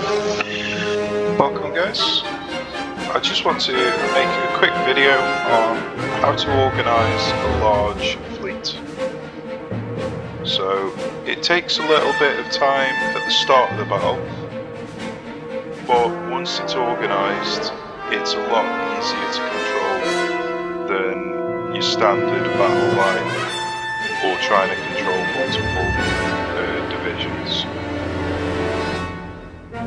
Welcome guys, I just want to make a quick video on how to organise a large fleet. So it takes a little bit of time at the start of the battle, but once it's organised it's a lot easier to control than your standard battle line or trying to control multiple divisions.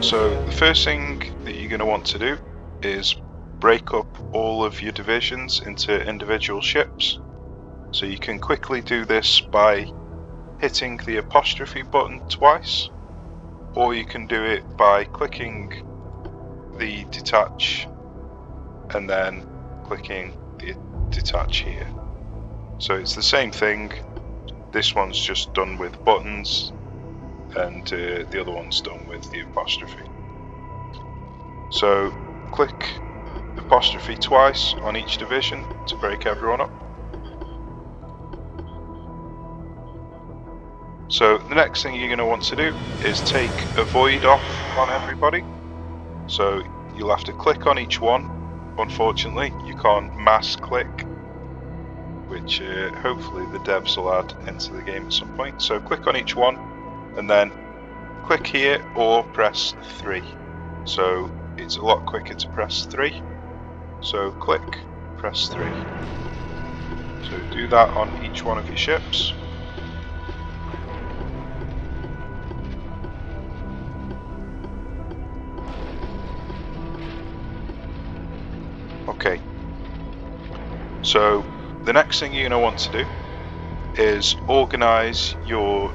So the first thing that you're going to want to do is break up all of your divisions into individual ships. So you can quickly do this by hitting the apostrophe button twice, or you can do it by clicking the detach and then clicking the detach here. So it's the same thing, this one's just done with buttons and the other one's done with the apostrophe. So click apostrophe twice on each division to break everyone up. So the next thing you're going to want to do is take a void off on everybody. So you'll have to click on each one. Unfortunately you can't mass click, which hopefully the devs will add into the game at some point. So click on each one and then click here or press 3. So it's a lot quicker to press 3. So click, press 3. So do that on each one of your ships. Okay. So the next thing you're going to want to do is organize your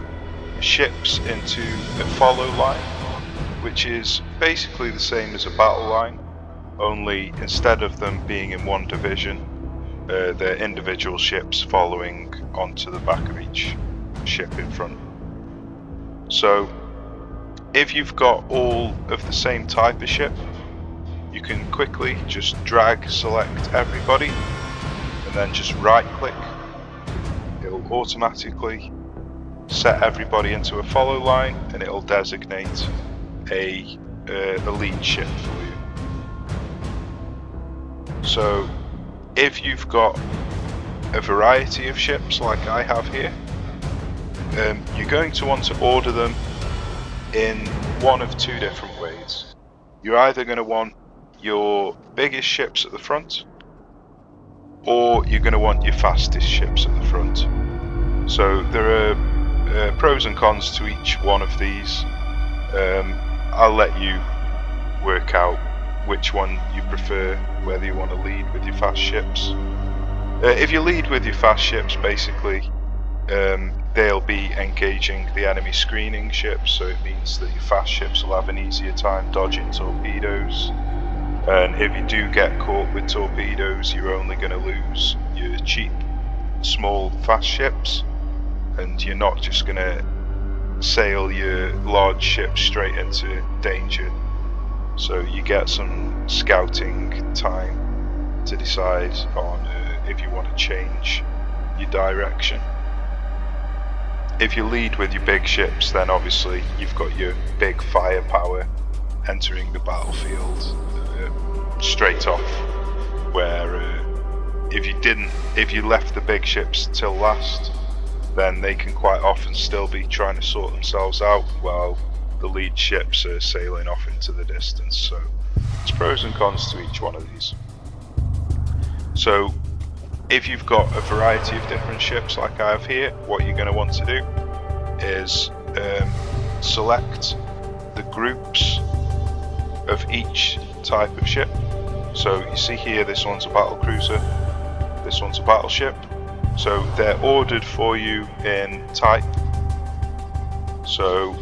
ships into a follow line, which is basically the same as a battle line, only instead of them being in one division, they're individual ships following onto the back of each ship in front. So if you've got all of the same type of ship, you can quickly just drag select everybody and then just right click. It'll automatically set everybody into a follow line and it'll designate a lead ship for you. So if you've got a variety of ships like I have here, you're going to want to order them in one of two different ways. You're either going to want your biggest ships at the front, or you're going to want your fastest ships at the front. So there are pros and cons to each one of these. I'll let you work out which one you prefer, whether you want to lead with your fast ships. If you lead with your fast ships, basically they'll be engaging the enemy screening ships, so it means that your fast ships will have an easier time dodging torpedoes. And if you do get caught with torpedoes, you're only going to lose your cheap, small, fast ships, and you're not just going to sail your large ship straight into danger. So you get some scouting time to decide on if you want to change your direction. If you lead with your big ships, then obviously you've got your big firepower entering the battlefield straight off, where if you left the big ships till last, then they can quite often still be trying to sort themselves out while the lead ships are sailing off into the distance. So there's pros and cons to each one of these. So if you've got a variety of different ships like I have here, what you're going to want to do is select the groups of each type of ship. So you see here, this one's a battle cruiser, this one's a battleship. So they're ordered for you in type. So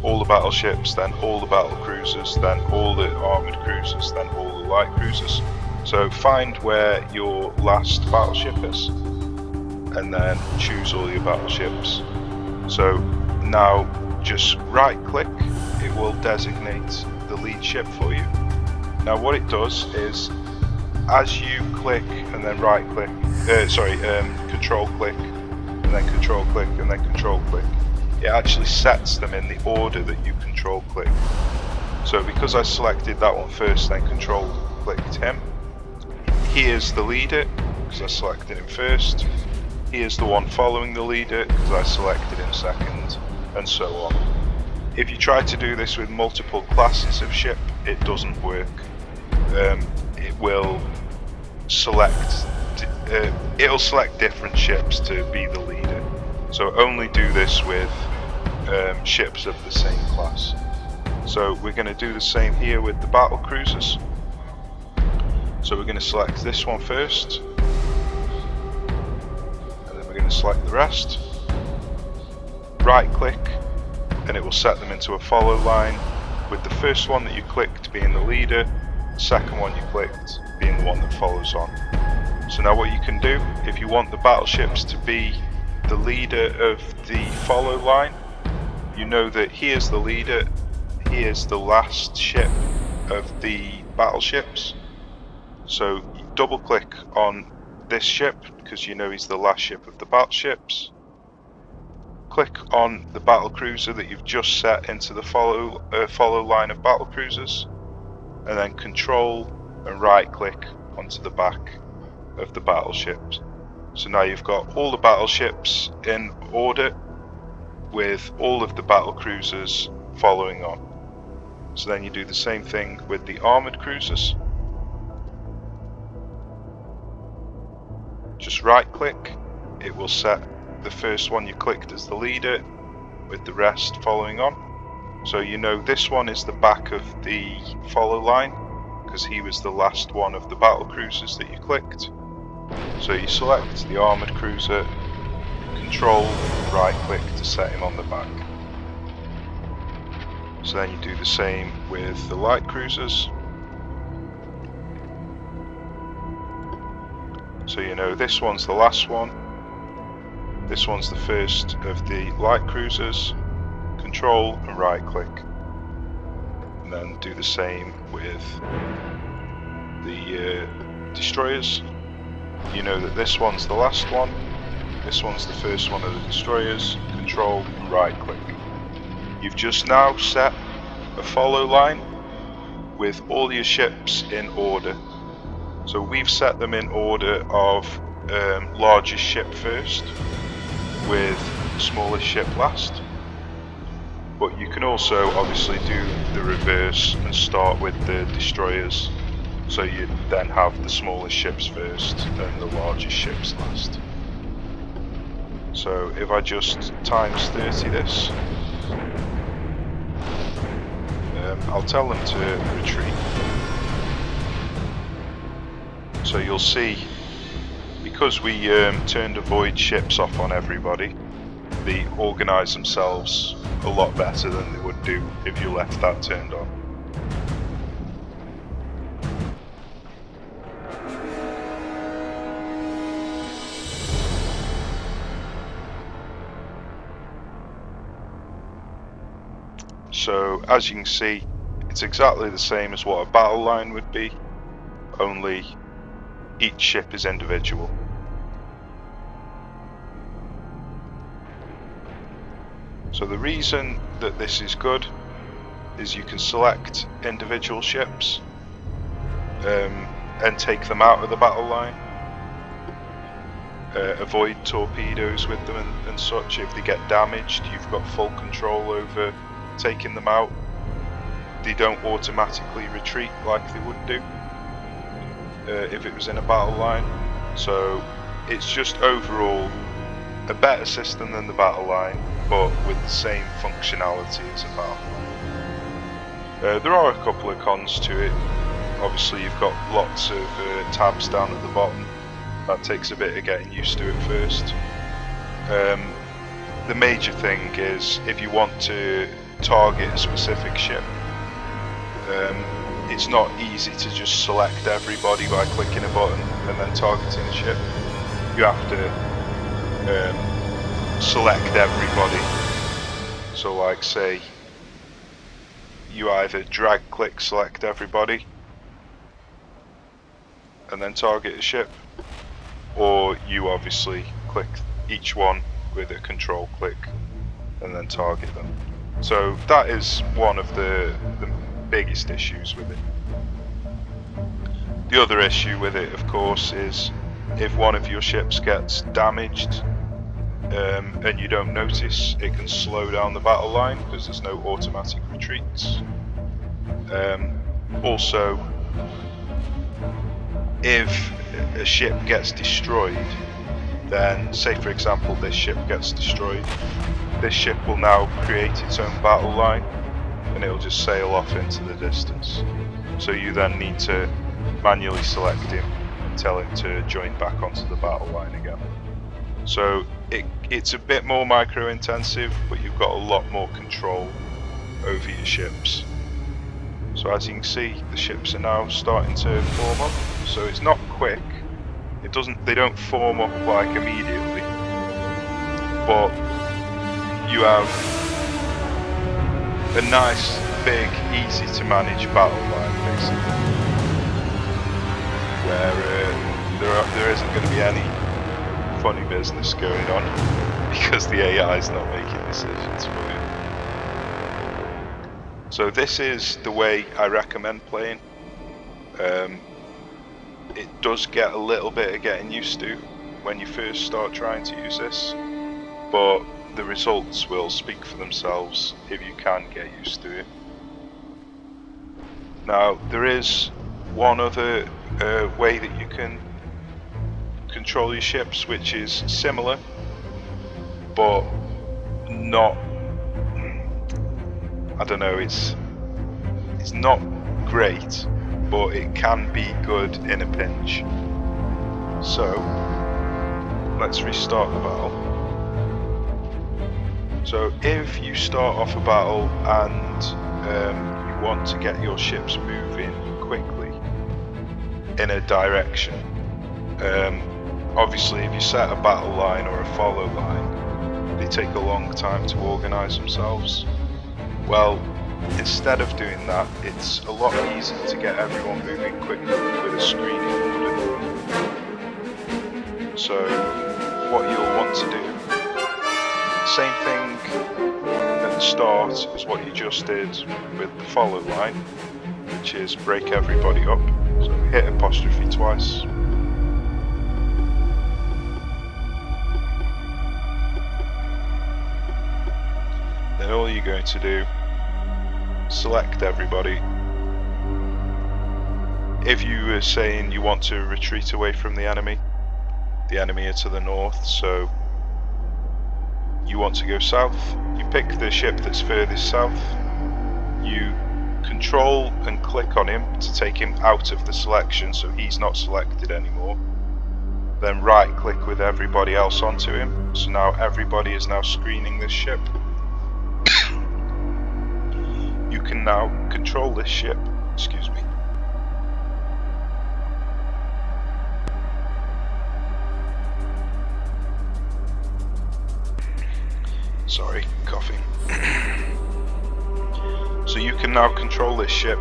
all the battleships, then all the battle cruisers, then all the armoured cruisers, then all the light cruisers. So find where your last battleship is and then choose all your battleships. So now just right click, it will designate the lead ship for you. Now what it does is, as you click and then right click, control click and then control click and then control click, it actually sets them in the order that you control click. So because I selected that one first, then control clicked him, he is the leader because I selected him first. He is the one following the leader because I selected him second, and so on. If you try to do this with multiple classes of ship, it doesn't work. It will select it'll select different ships to be the leader. So only do this with ships of the same class. So we're going to do the same here with the battle cruisers. So we're going to select this one first, and then we're going to select the rest. Right click, and it will set them into a follow line, with the first one that you clicked being the leader, the second one you clicked being the one that follows on. So now what you can do, if you want the battleships to be the leader of the follow line, you know that here's the leader, here's the last ship of the battleships. So you double click on this ship because you know he's the last ship of the battleships. Click on the battle cruiser that you've just set into the follow line of battle cruisers, and then control and right click onto the back of the battleships. So now you've got all the battleships in order with all of the battle cruisers following on. So then you do the same thing with the armoured cruisers. Just right click, it will set the first one you clicked as the leader with the rest following on. So you know this one is the back of the follow line because he was the last one of the battle cruisers that you clicked. So you select the armoured cruiser, control right click to set him on the back. So then you do the same with the light cruisers. So you know this one's the last one, this one's the first of the light cruisers, control and right click. And then do the same with the destroyers. You know that this one's the last one, this one's the first one of the destroyers, control and right click. You've just now set a follow line with all your ships in order. So we've set them in order of largest ship first, with smallest ship last. But you can also obviously do the reverse and start with the destroyers. So you then have the smallest ships first and the largest ships last. So if I just times 30 this, I'll tell them to retreat. So you'll see, because we turned avoid ships off on everybody, they organise themselves a lot better than they would do if you left that turned on. So as you can see, it's exactly the same as what a battle line would be, only each ship is individual. So the reason that this is good is you can select individual ships and take them out of the battle line, avoid torpedoes with them and such. If they get damaged, you've got full control over taking them out. They don't automatically retreat like they would do if it was in a battle line. So it's just overall a better system than the battle line, but with the same functionality as a battle line. There are a couple of cons to it. Obviously you've got lots of tabs down at the bottom. That takes a bit of getting used to at first. The major thing is if you want to target a specific ship, it's not easy to just select everybody by clicking a button and then targeting a ship. You have to select everybody. So like say you either drag click select everybody and then target a ship, or you obviously click each one with a control click and then target them. So that is one of the biggest issues with it. The other issue with it, of course, is if one of your ships gets damaged and you don't notice, it can slow down the battle line because there's no automatic retreats. Also, if a ship gets destroyed, then say for example this ship gets destroyed, this ship will now create its own battle line and it'll just sail off into the distance. So you then need to manually select him and tell him to join back onto the battle line again. So it's a bit more micro intensive, but you've got a lot more control over your ships. So as you can see, the ships are now starting to form up. So it's not quick. They don't form up like immediately, but you have a nice, big, easy to manage battle line basically, where there isn't going to be any funny business going on because the AI is not making decisions for you. So this is the way I recommend playing. It does get a little bit of getting used to when you first start trying to use this, but the results will speak for themselves if you can get used to it. Now there is one other way that you can control your ships which is similar but not, I don't know, it's not great, but it can be good in a pinch. So let's restart the battle. So if you start off a battle and you want to get your ships moving quickly in a direction, obviously if you set a battle line or a follow line, they take a long time to organise themselves. Well, instead of doing that, it's a lot easier to get everyone moving quickly with a screening order. So what you'll want to do, same thing at the start as what you just did with the follow line, which is break everybody up. So hit apostrophe twice. Then all you're going to do, select everybody. If you were saying you want to retreat away from the enemy are to the north, so you want to go south, you pick the ship that's furthest south, you control and click on him to take him out of the selection so he's not selected anymore. Then right click with everybody else onto him, so now everybody is now screening this ship. You can now control this ship, excuse me. Sorry, coughing. So you can now control this ship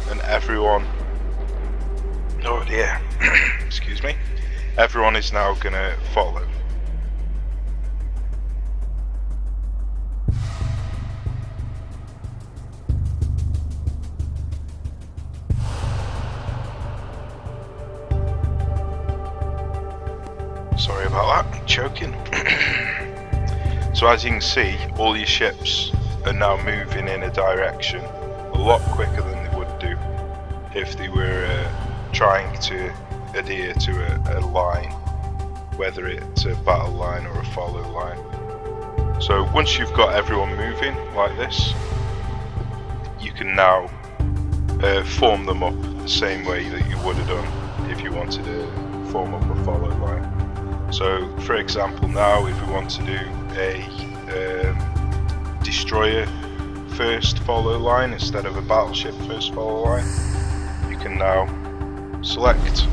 and everyone, oh dear, excuse me, everyone is now gonna follow. Sorry about that, I'm choking. So as you can see, all your ships are now moving in a direction a lot quicker than they would do if they were trying to adhere to a line, whether it's a battle line or a follow line. So once you've got everyone moving like this, you can now form them up the same way that you would have done if you wanted to form up a follow line. So for example, now if we want to do a destroyer first follow line instead of a battleship first follow line, you can now select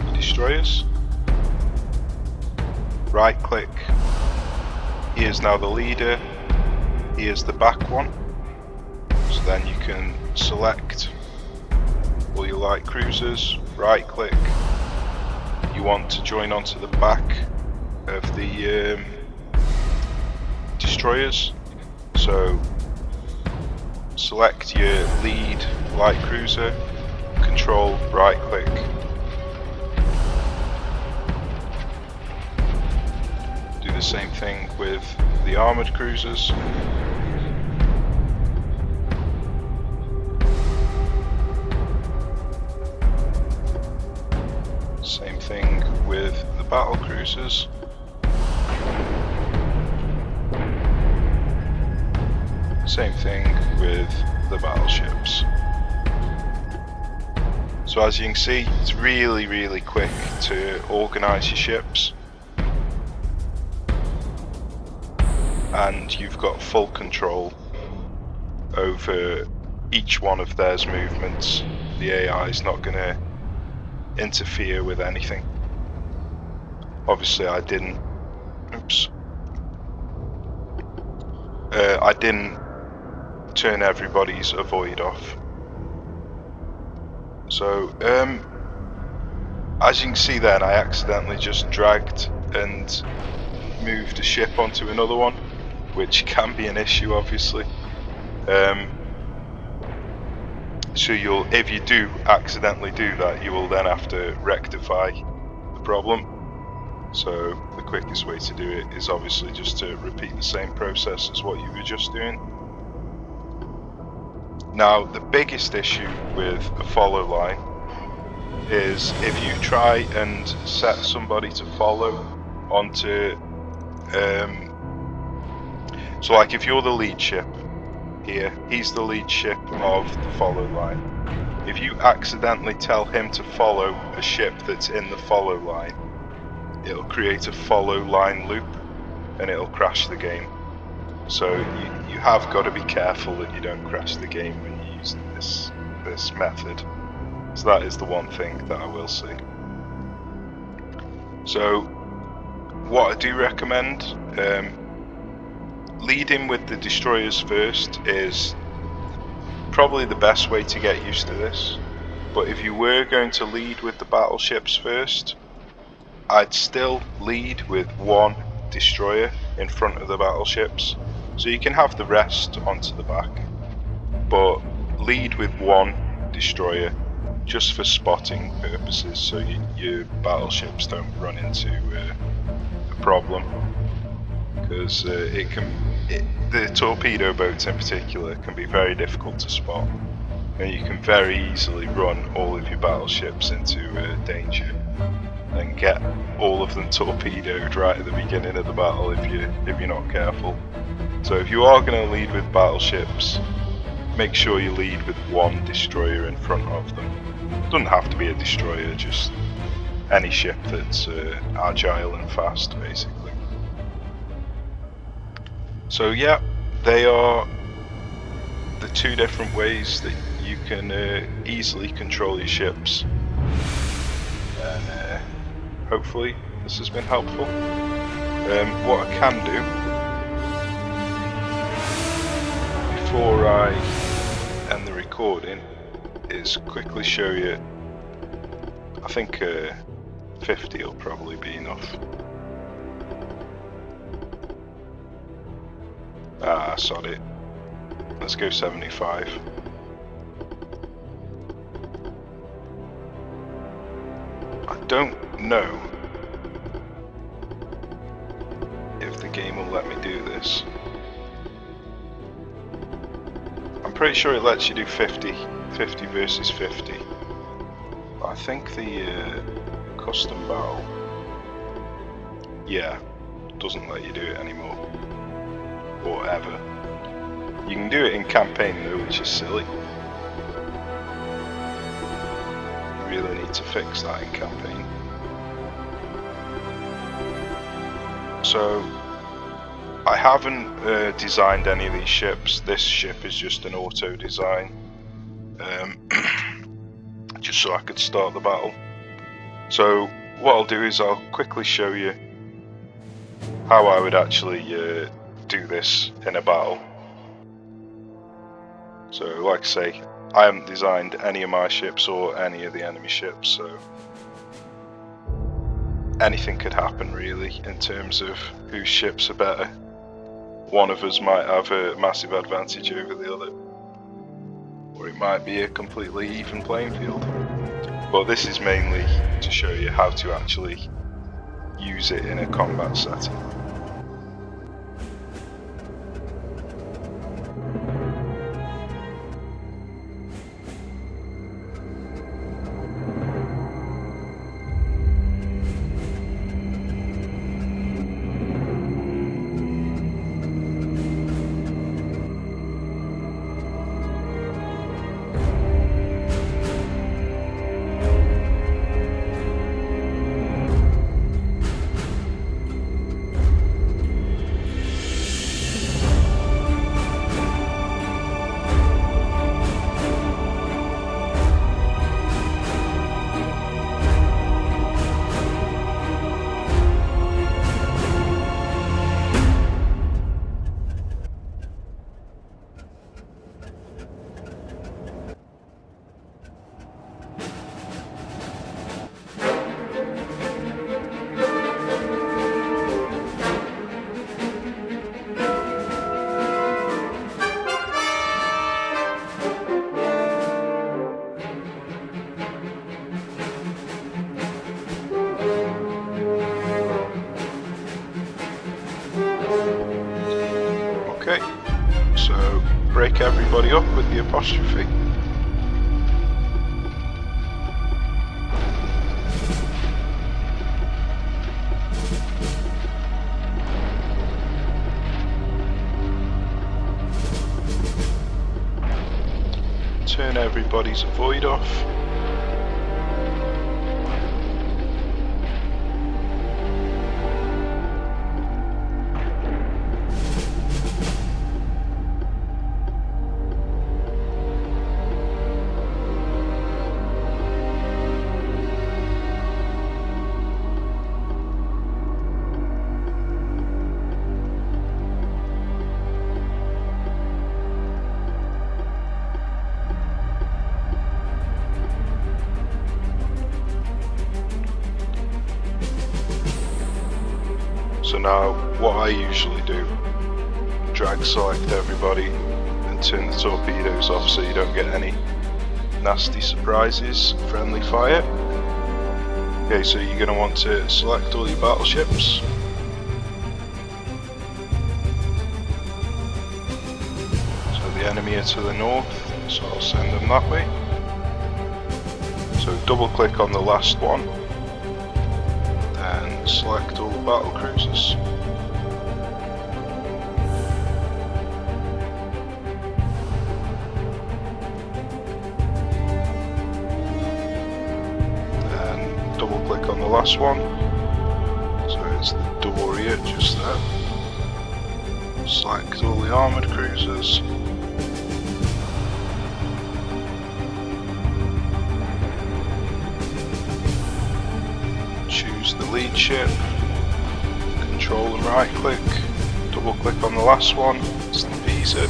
your destroyers, right click, he is now the leader, he is the back one, so then you can select all your light cruisers, right click, you want to join onto the back of the destroyers, so select your lead light cruiser, control right click. Do the same thing with the armoured cruisers. Same thing with the battle cruisers. Same thing with the battleships. So as you can see, it's really quick to organise your ships. And you've got full control over each one of theirs movements. The AI is not going to interfere with anything. Obviously I didn't turn everybody's avoid off. So as you can see then, I accidentally just dragged and moved a ship onto another one, which can be an issue obviously. So if you do accidentally do that, you will then have to rectify the problem. So the quickest way to do it is obviously just to repeat the same process as what you were just doing. Now the biggest issue with a follow line is if you try and set somebody to follow onto so like if you're the lead ship here, he's the lead ship of the follow line. If you accidentally tell him to follow a ship that's in the follow line, it'll create a follow line loop and it'll crash the game. So you have got to be careful that you don't crash the game when you're using this method. So that is the one thing that I will say. So what I do recommend, leading with the destroyers first is probably the best way to get used to this. But if you were going to lead with the battleships first, I'd still lead with one destroyer in front of the battleships, so you can have the rest onto the back, but lead with one destroyer just for spotting purposes, so your battleships don't run into a problem, because the torpedo boats in particular can be very difficult to spot, and you can very easily run all of your battleships into danger and get all of them torpedoed right at the beginning of the battle if you're not careful. So if you are going to lead with battleships, make sure you lead with one destroyer in front of them. It doesn't have to be a destroyer, just any ship that's agile and fast basically. So yeah, they are the two different ways that you can easily control your ships. And hopefully this has been helpful. What I can do, before I end the recording, is quickly show you, I think 50 will probably be enough. Sod it. Let's go 75. I don't know if the game will let me do this. I'm pretty sure it lets you do 50 versus 50. I think the custom battle, yeah, doesn't let you do it anymore, or ever. You can do it in campaign though, which is silly. You really need to fix that in campaign. So I haven't designed any of these ships. This ship is just an auto design, just so I could start the battle. So what I'll do is I'll quickly show you how I would actually do this in a battle. So like I say, I haven't designed any of my ships or any of the enemy ships, so anything could happen really in terms of whose ships are better. One of us might have a massive advantage over the other. or it might be a completely even playing field. But this is mainly to show you how to actually use it in a combat setting. Okay, so break everybody up with the apostrophe. Turn everybody's avoid off. So now what I usually do, drag select everybody and turn the torpedoes off so you don't get any nasty surprises, friendly fire. Okay, so you're going to want to select all your battleships. So the enemy are to the north, so I'll send them that way. So double click on the last one. And select all the battle cruisers. Then double click on the last one. So it's the Doria just there. Select all the armoured cruisers. Choose the lead ship, control and right click, double click on the last one, it's the Visa.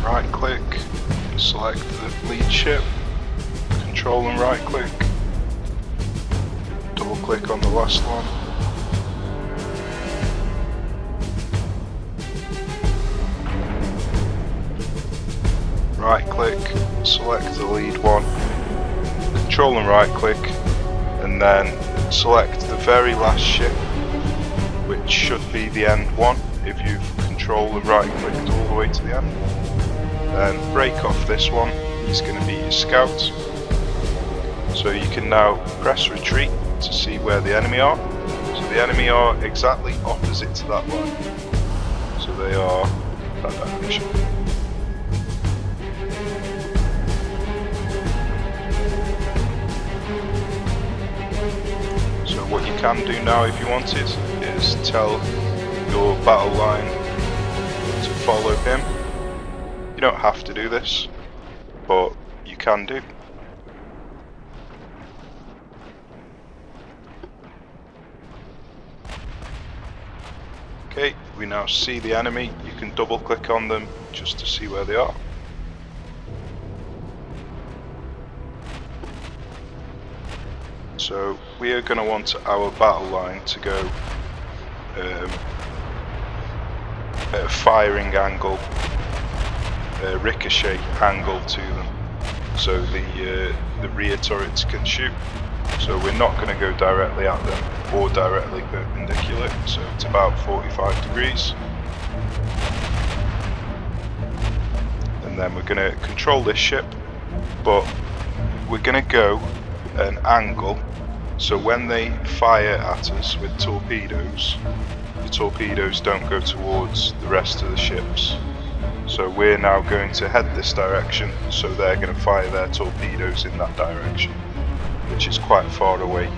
Right click, select the lead ship, control and right click, double click on the last one. Right click, select the lead one, control and right click, and then select the very last ship, which should be the end one if you've control and right clicked all the way to the end. Then break off this one, he's going to be your scout. So you can now press retreat to see where the enemy are. So the enemy are exactly opposite to that line. So they are that direction. What you can do now if you wanted is tell your battle line to follow him. You don't have to do this, but you can do. Okay, we now see the enemy. You can double click on them just to see where they are. So we are going to want our battle line to go at a firing angle, a ricochet angle to them, so the rear turrets can shoot. So we're not going to go directly at them or directly perpendicular, so it's about 45 degrees. And then we're going to control this ship, but we're going to go an angle, so when they fire at us with torpedoes, the torpedoes don't go towards the rest of the ships. So we're now going to head this direction, so they're going to fire their torpedoes in that direction, which is quite far away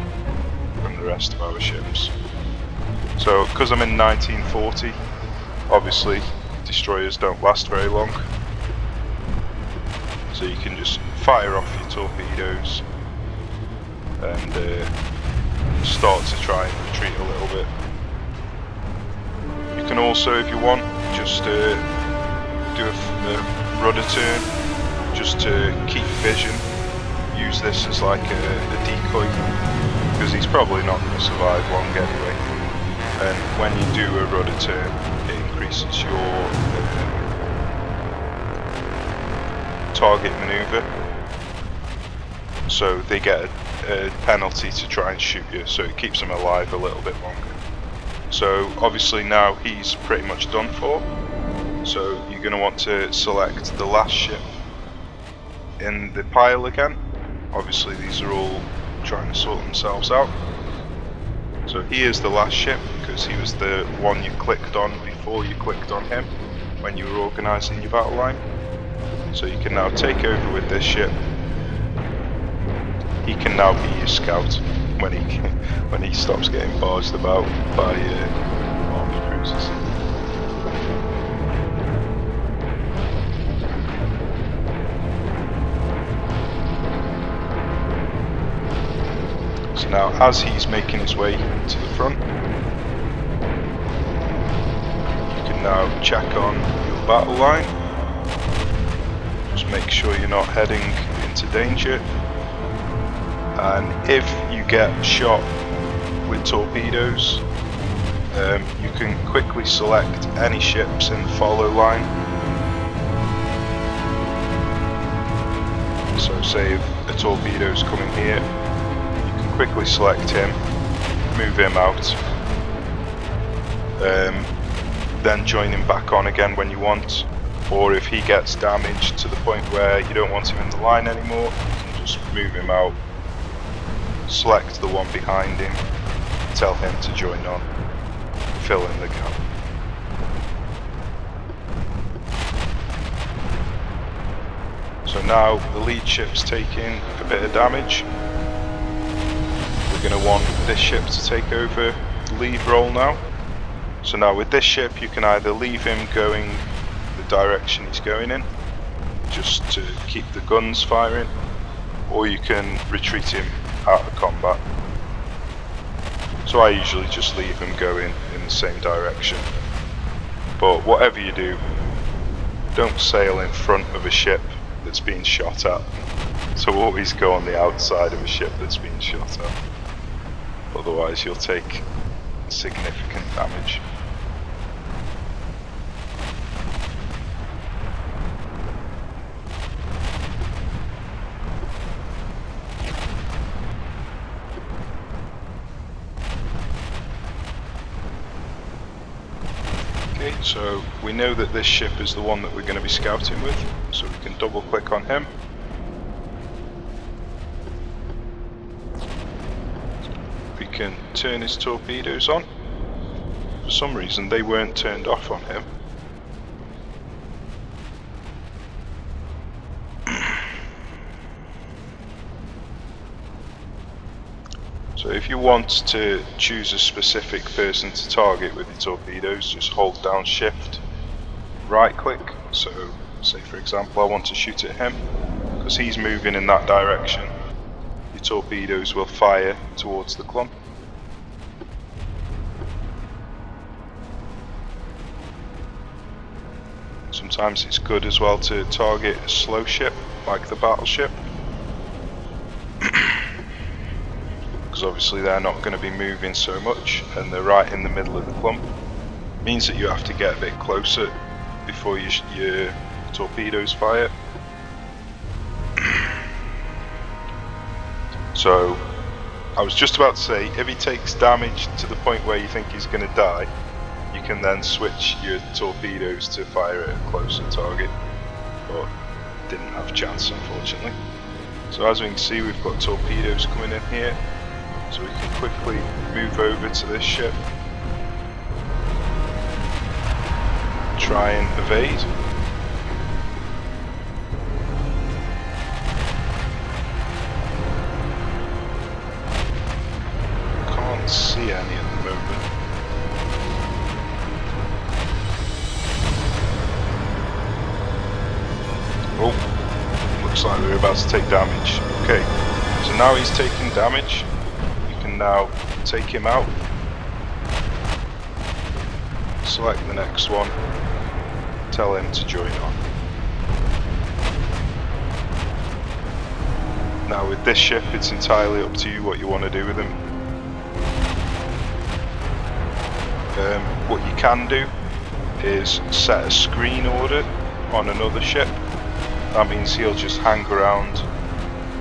from the rest of our ships. So because I'm in 1940, obviously destroyers don't last very long, so you can just fire off your torpedoes and start to try and retreat a little bit. You can also, if you want, just do a rudder turn just to keep vision. Use this as like a decoy, because he's probably not going to survive long anyway. And when you do a rudder turn, it increases your target maneuver, so they get a penalty to try and shoot you, so it keeps them alive a little bit longer. So obviously now he's pretty much done for, so you're going to want to select the last ship in the pile again. Obviously these are all trying to sort themselves out. So he is the last ship because he was the one you clicked on before you clicked on him when you were organising your battle line. So you can now take over with this ship. He can now be your scout when he stops getting barged about by army cruisers. So now, as he's making his way to the front, you can now check on your battle line. Just make sure you're not heading into danger. And if you get shot with torpedoes, you can quickly select any ships in the follow line. So say if a torpedo is coming here, you can quickly select him, move him out, then join him back on again when you want. Or if he gets damaged to the point where you don't want him in the line anymore, you can just move him out, select the one behind him, tell him to join on, fill in the gap. So now the lead ship's taking a bit of damage. We're going to want this ship to take over the lead role now. So now with this ship you can either leave him going the direction he's going in, just to keep the guns firing, or you can retreat him out of combat. So I usually just leave him going in the same direction. But whatever you do, don't sail in front of a ship that's being shot at. So always go on the outside of a ship that's being shot at. Otherwise you'll take significant damage. Okay, so we know that this ship is the one that we're going to be scouting with, so we can double click on him. We can turn his torpedoes on. For some reason they weren't turned off on him. So if you want to choose a specific person to target with your torpedoes, just hold down shift, right click. So say for example I want to shoot at him, because he's moving in that direction, your torpedoes will fire towards the clump. Sometimes it's good as well to target a slow ship like the battleship. obviously they're not going to be moving so much and they're right in the middle of the clump. Means that you have to get a bit closer before your torpedoes fire. So I was just about to say, if he takes damage to the point where you think he's going to die, you can then switch your torpedoes to fire at a closer target, but didn't have a chance unfortunately. So as we can see, we've got torpedoes coming in here, so we can quickly move over to this ship, try and evade. Can't see any at the moment. Oh, looks like we're about to take damage. Okay, so now he's taking damage. You can now take him out. Select the next one. Tell him to join on. Now with this ship, it's entirely up to you what you want to do with him. What you can do is set a screen order on another ship. That means he'll just hang around,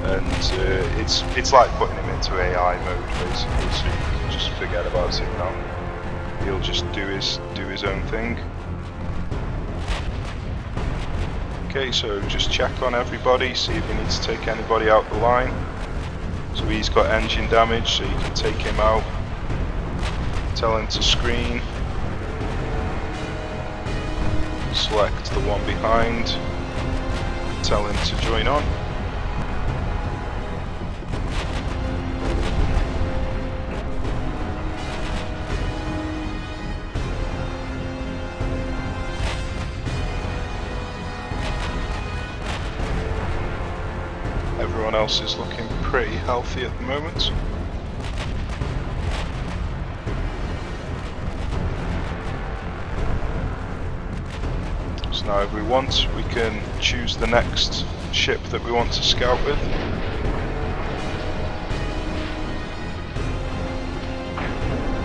and it's like putting him into AI mode basically, so you can just forget about it now. He'll just do his own thing. Okay, so just check on everybody, see if you need to take anybody out the line. So he's got engine damage, so you can take him out. Tell him to screen. Select the one behind. Tell him to join on. Everyone else is looking pretty healthy at the moment. So now if we want, we can choose the next ship that we want to scout with.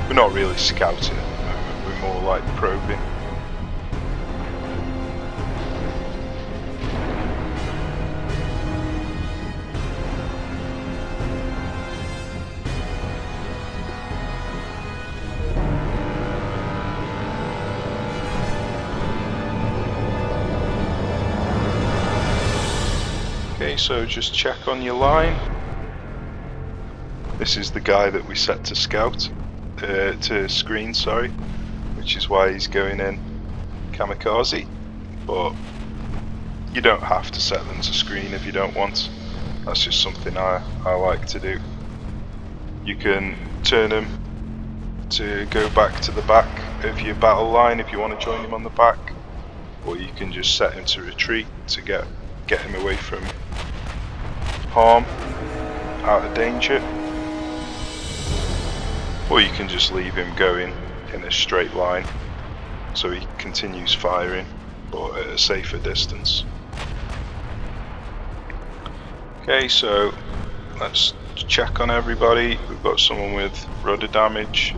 We're not really scouting at the moment, we're more like probing. Okay, so just check on your line. This is the guy that we set to scout, to screen, sorry, which is why he's going in kamikaze, but you don't have to set them to screen if you don't want. That's just something I like to do. You can turn him to go back to the back of your battle line if you want to join him on the back, or you can just set him to retreat to get him away from harm, out of danger, or you can just leave him going in a straight line so he continues firing but at a safer distance. Okay, so let's check on everybody. We've got someone with rudder damage,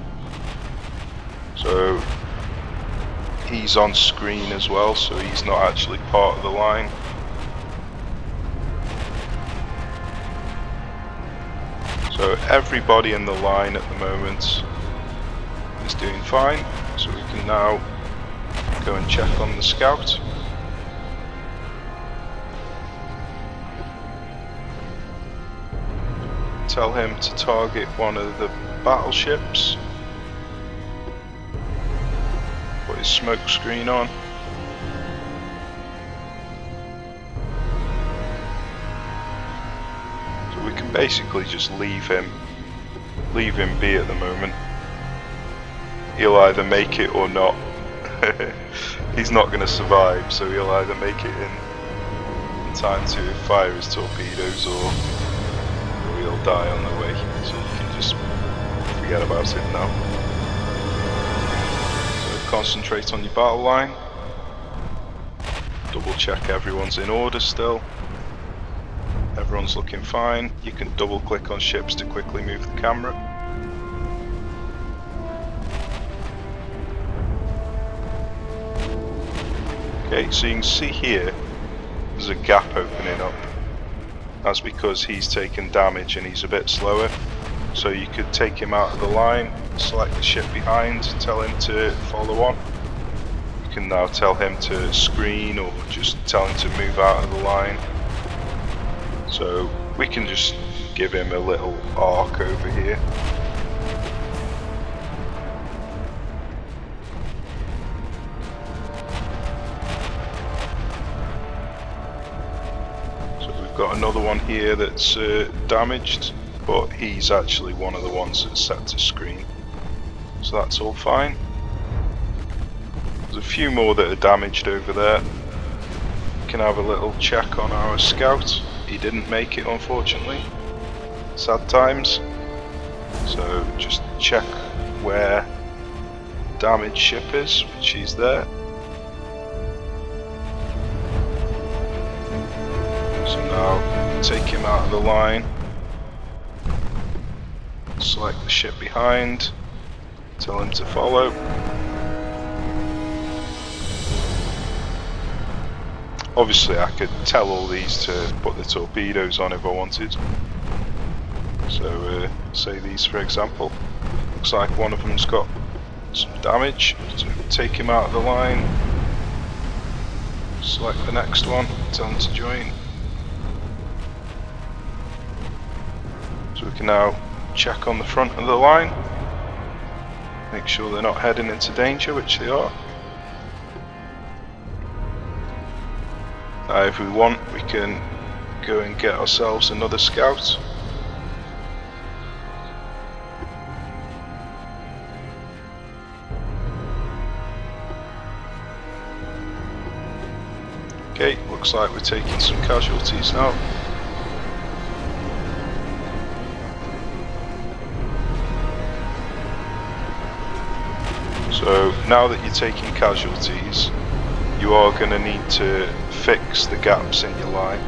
so he's on screen as well, so he's not actually part of the line. So everybody in the line at the moment is doing fine, so we can now go and check on the scout. Tell him to target one of the battleships. Put his smoke screen on. So we can basically just leave him be at the moment. He'll either make it or not. He's not going to survive, so he'll either make it in time to fire his torpedoes, or he'll die on the way. So you can just forget about it now. So concentrate on your battle line. Double check everyone's in order still. Everyone everyone's looking fine. You can double click on ships to quickly move the camera. Okay, so you can see here there's a gap opening up. That's because he's taken damage and he's a bit slower. So you could take him out of the line, select the ship behind, tell him to follow on. You can now tell him to screen or just tell him to move out of the line. So we can just give him a little arc over here. So we've got another one here that's damaged, but he's actually one of the ones that's set to screen. So that's all fine. There's a few more that are damaged over there. We can have a little check on our scout. He didn't make it, unfortunately. Sad times. So just check where damaged ship is, which is there. So now take him out of the line. Select the ship behind. Tell him to follow. Obviously I could tell all these to put the torpedoes on if I wanted. So say these for example. Looks like one of them's got some damage, so take him out of the line. Select the next one, tell him to join. So we can now check on the front of the line. Make sure they're not heading into danger, which they are. Now if we want, we can go and get ourselves another scout. Okay, looks like we're taking some casualties now. So now that you're taking casualties, you are going to need to fix the gaps in your line.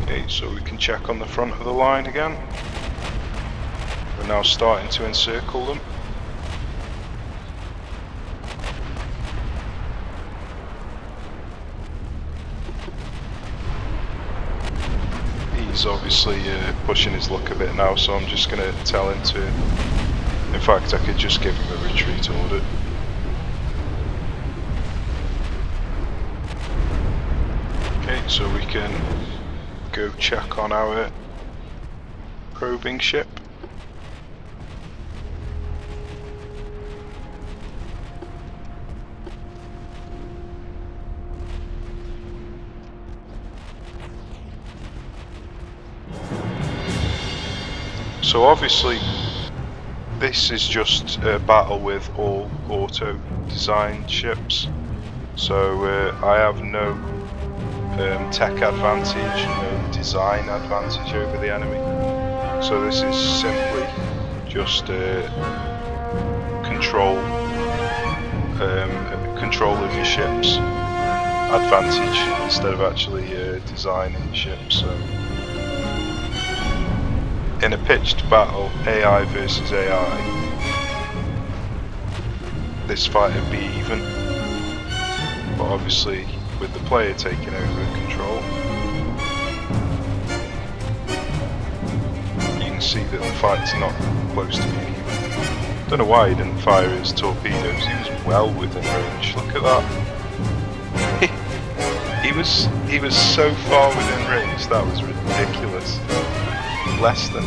Okay, so we can check on the front of the line again. We're now starting to encircle them. He's obviously pushing his luck a bit now, so I'm just going to tell him to... In fact, I could just give him a retreat order. Okay, so we can go check on our probing ship. So obviously this is just a battle with all auto designed ships, so I have no tech advantage, no design advantage over the enemy. So this is simply just control of your ship's advantage instead of actually designing ships. So in a pitched battle, AI versus AI, this fight would be even, but obviously with the player taking over control, you can see that the fight's not close to being even. Don't know why he didn't fire his torpedoes. He was well within range. Look at that. he was so far within range. That was ridiculous. Less than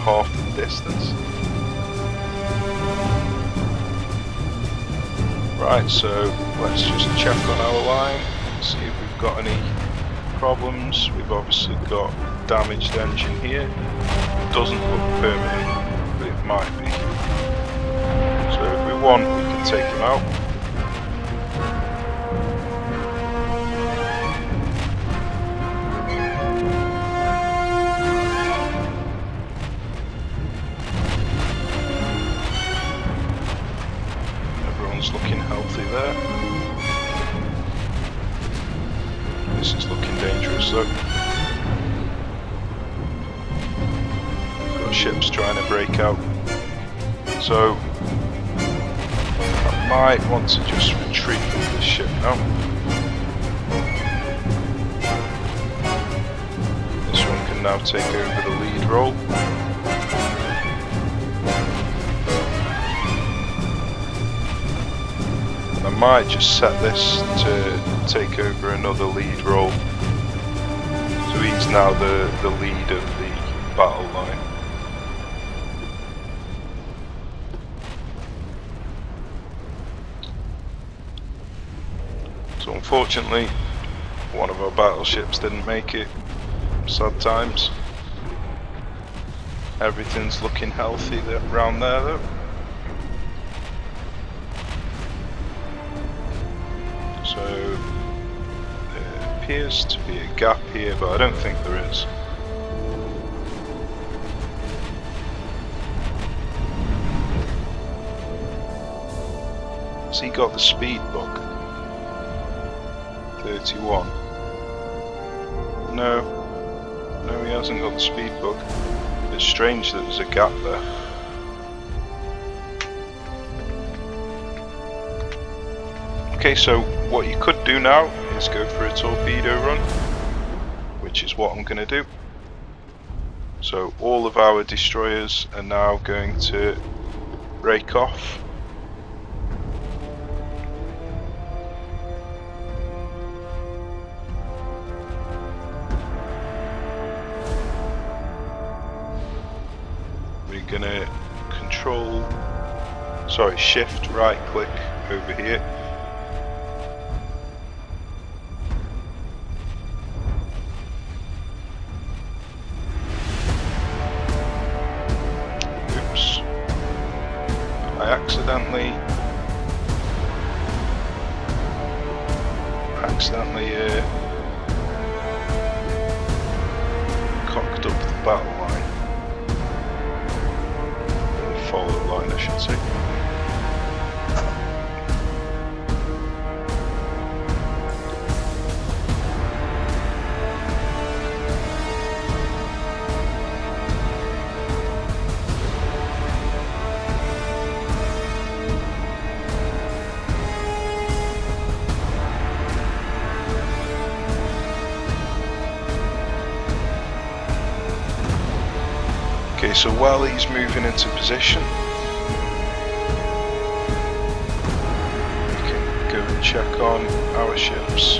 half the distance. Right, so let's just check on our line, see if we've got any problems. We've obviously got damaged engine here. Doesn't look permanent, but it might be. So if we want, we can take him out. Everyone's looking healthy there. This is looking dangerous though. Got ships trying to break out. So I might want to just retreat from this ship now. This one can now take over the lead role. I might just set this to take over another lead role. So he's now the lead of the battle line. So unfortunately, one of our battleships didn't make it. Sad times. Everything's looking healthy around there though. So there appears to be a gap here, but I don't think there is. Has he got the speed bug? 31. No, he hasn't got the speed bug. It's strange that there's a gap there. Okay, so what you could do now is go for a torpedo run, which is what I'm going to do. So all of our destroyers are now going to break off. We're going to shift right click over here. accidentally cocked up the battle line. The follow line, I should say. Okay, so while he's moving into position, we can go and check on our ships.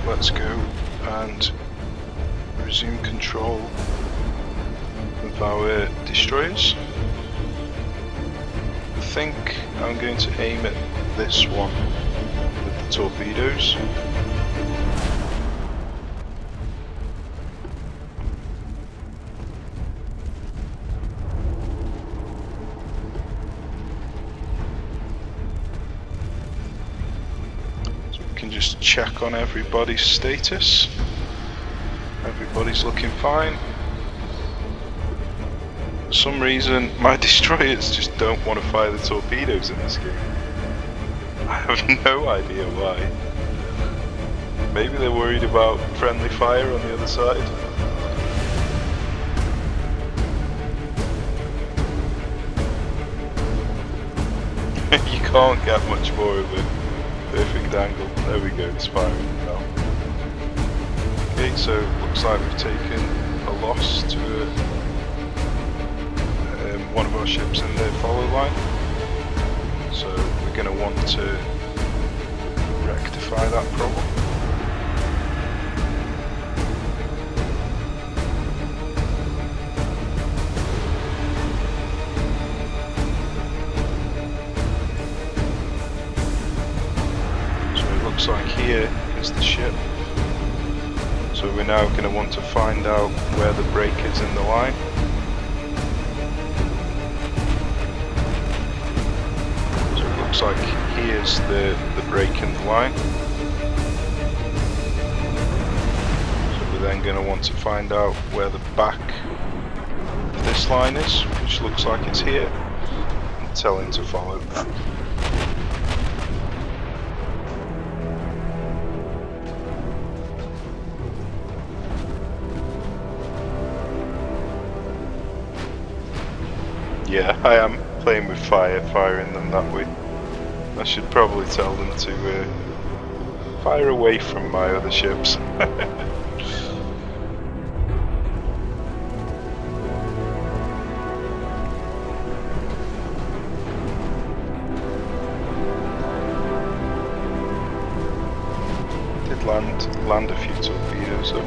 Let's go and resume control of our destroyers. I think I'm going to aim at this one with the torpedoes. Just check on everybody's status. Everybody's looking fine. For some reason, my destroyers just don't want to fire the torpedoes in this game. I have no idea why. Maybe they're worried about friendly fire on the other side. You can't get much more of a perfect angle. There we go, it's firing now. Okay, so looks like we've taken a loss to one of our ships in the follow line. So we're going to want to rectify that problem. Looks like here is the ship, so we're now going to want to find out where the break is in the line. So it looks like here's the break in the line, so we're then going to want to find out where the back of this line is, which looks like it's here, and tell him to follow. Yeah, I am playing with fire, firing them that way. I should probably tell them to fire away from my other ships. Did land a few torpedoes up.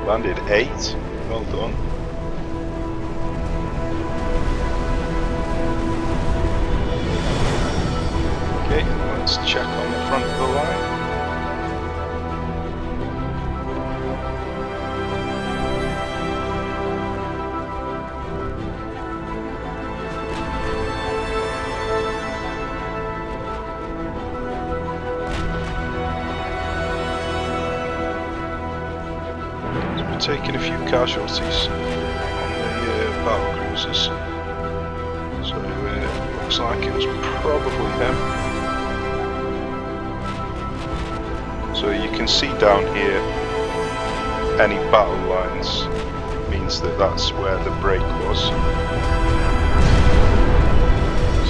Landed 8. Well done. Okay, let's check on the front of the line. So we're taking a few casualties on the battle cruisers. So it looks like it was probably them. So you can see down here, any battle lines means that that's where the break was. So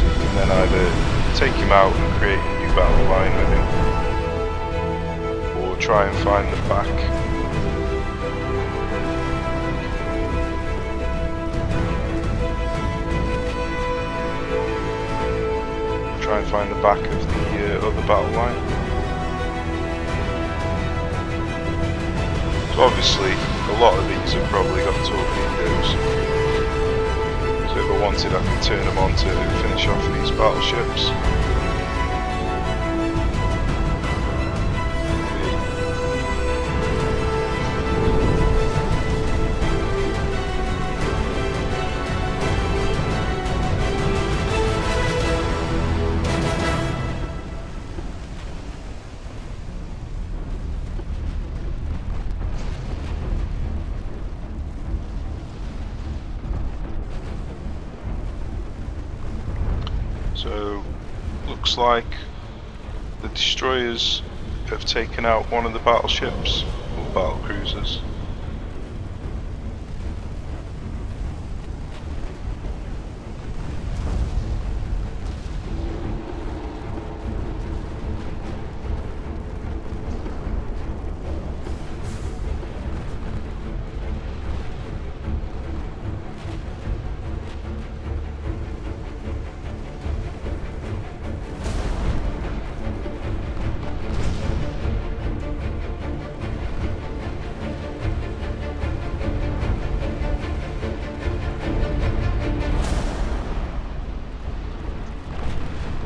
you can then either take him out and create a new battle line with him, or try and find the back. Try and find the back of the other battle line. So obviously, a lot of these have probably got torpedoes. So if I wanted, I could turn them on to finish off these battleships. So, looks like the destroyers have taken out one of the battleships, or battle cruisers.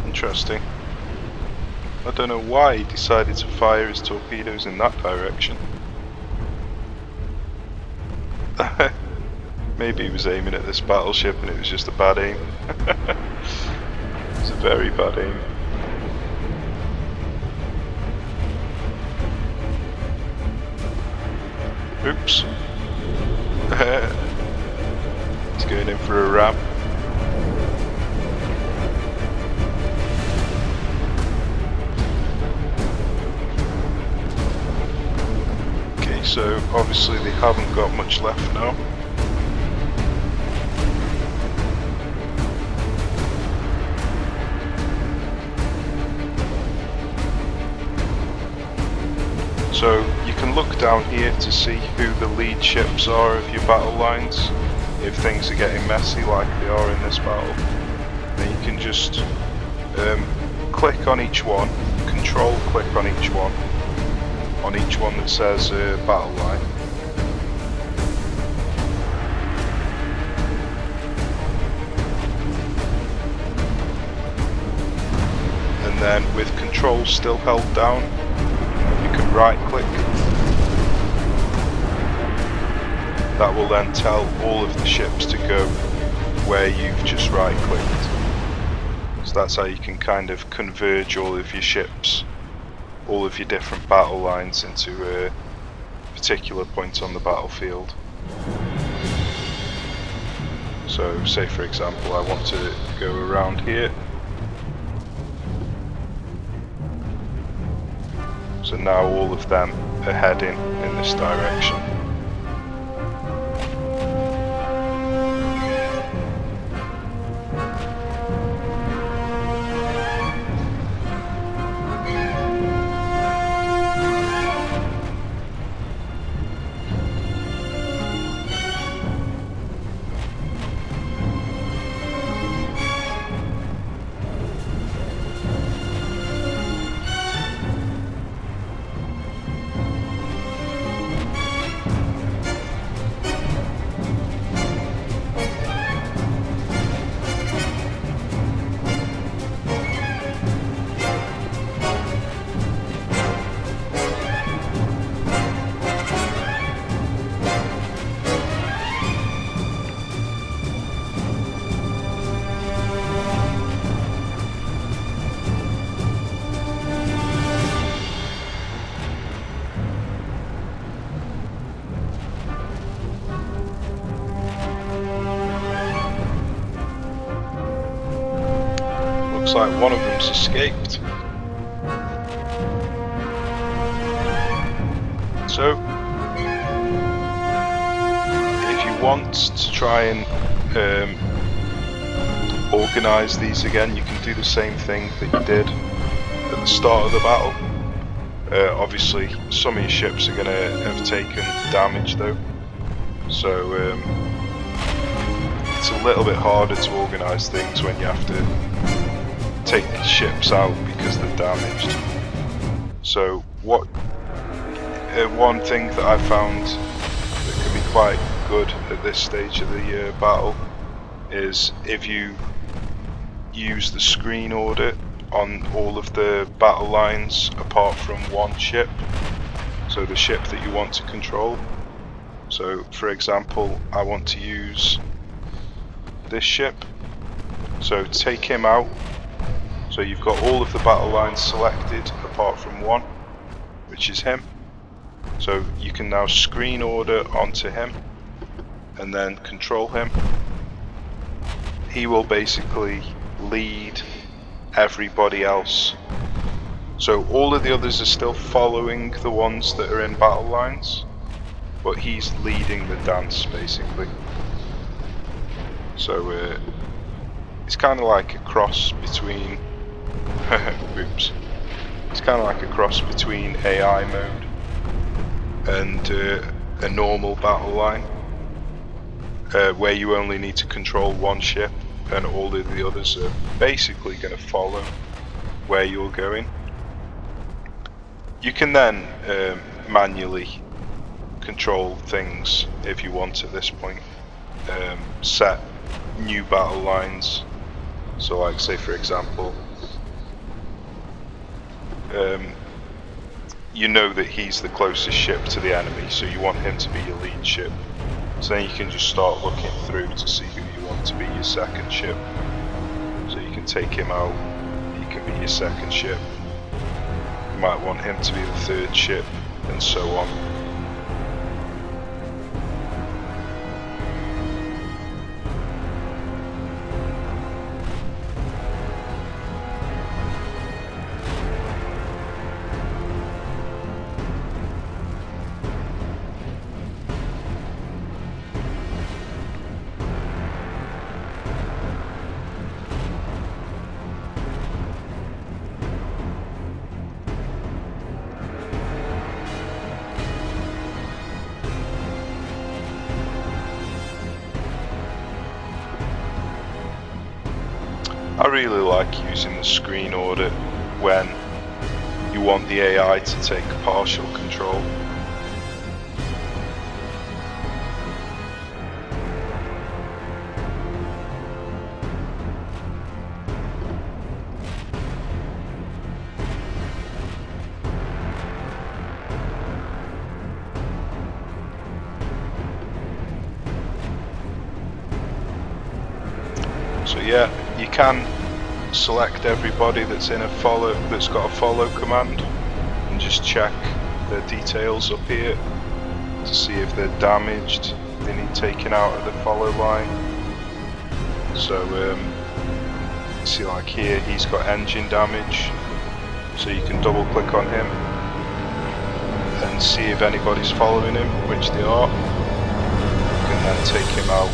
Interesting. I don't know why he decided to fire his torpedoes in that direction. Maybe he was aiming at this battleship and it was just a bad aim. It's a very bad aim. Oops. he's going in for a ram. Okay, so obviously they haven't got much left now. So you can look down here to see who the lead ships are of your battle lines, if things are getting messy like they are in this battle. Then you can just click on each one, control click on each one that says battle line. And then with control still held down, you can right click. That will then tell all of the ships to go where you've just right clicked. So that's how you can kind of converge all of your ships, all of your different battle lines into a particular point on the battlefield. So say for example I want to go around here. So now all of them are heading in this direction. Looks like one of them's escaped. So, if you want to try and organise these again, you can do the same thing that you did at the start of the battle. Obviously, some of your ships are going to have taken damage though, so it's a little bit harder to organise things when you have to take ships out because they're damaged. So one thing that I found that can be quite good at this stage of the battle is if you use the screen order on all of the battle lines apart from one ship, so the ship that you want to control. So for example, I want to use this ship, so take him out. So you've got all of the battle lines selected apart from one, which is him. So you can now screen order onto him and then control him. He will basically lead everybody else. So all of the others are still following the ones that are in battle lines, but he's leading the dance basically. So it's kind of like a cross between oops. It's kind of like a cross between AI mode and a normal battle line, where you only need to control one ship and all of the others are basically going to follow where you're going. You can then manually control things if you want at this point, set new battle lines. So like say for example, you know that he's the closest ship to the enemy, so you want him to be your lead ship. So then you can just start looking through to see who you want to be your second ship. So you can take him out, he can be your second ship. You might want him to be the third ship, and so on. really like using the screen audit when you want the AI to take partial control. So yeah, you can select everybody that's in a follow, that's got a follow command, and just check their details up here to see if they're damaged, they need taken out of the follow line. So see, like here, he's got engine damage, so you can double click on him and see if anybody's following him, which they are. You can then take him out.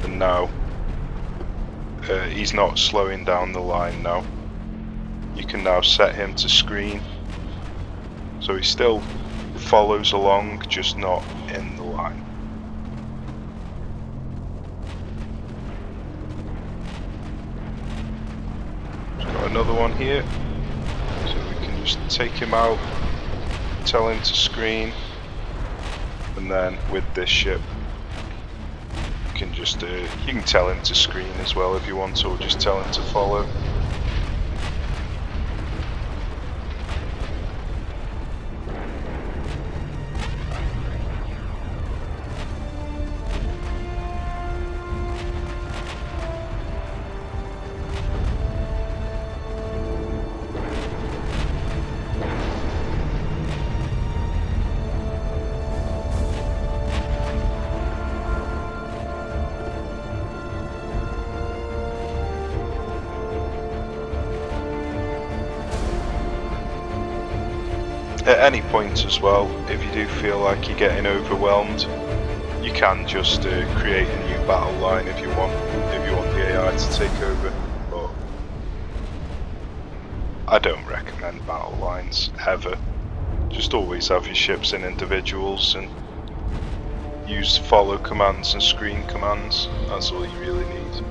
And now he's not slowing down the line now. You can now set him to screen, so he still follows along, just not in the line. Got another one here, so we can just take him out, tell him to screen, and then with this ship you can just you can tell him to screen as well if you want, or just tell him to follow. At any point as well, if you do feel like you're getting overwhelmed, you can just create a new battle line if you want the AI to take over, but I don't recommend battle lines ever. Just always have your ships in individuals and use follow commands and screen commands. That's all you really need.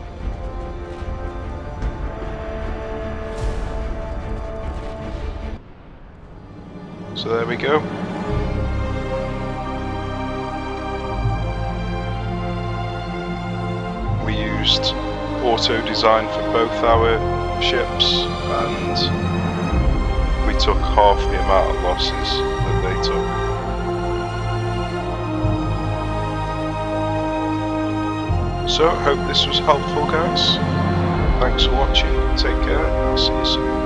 So there we go. We used auto design for both our ships, and we took half the amount of losses that they took. So, hope this was helpful, guys. Thanks for watching. Take care. I'll see you soon.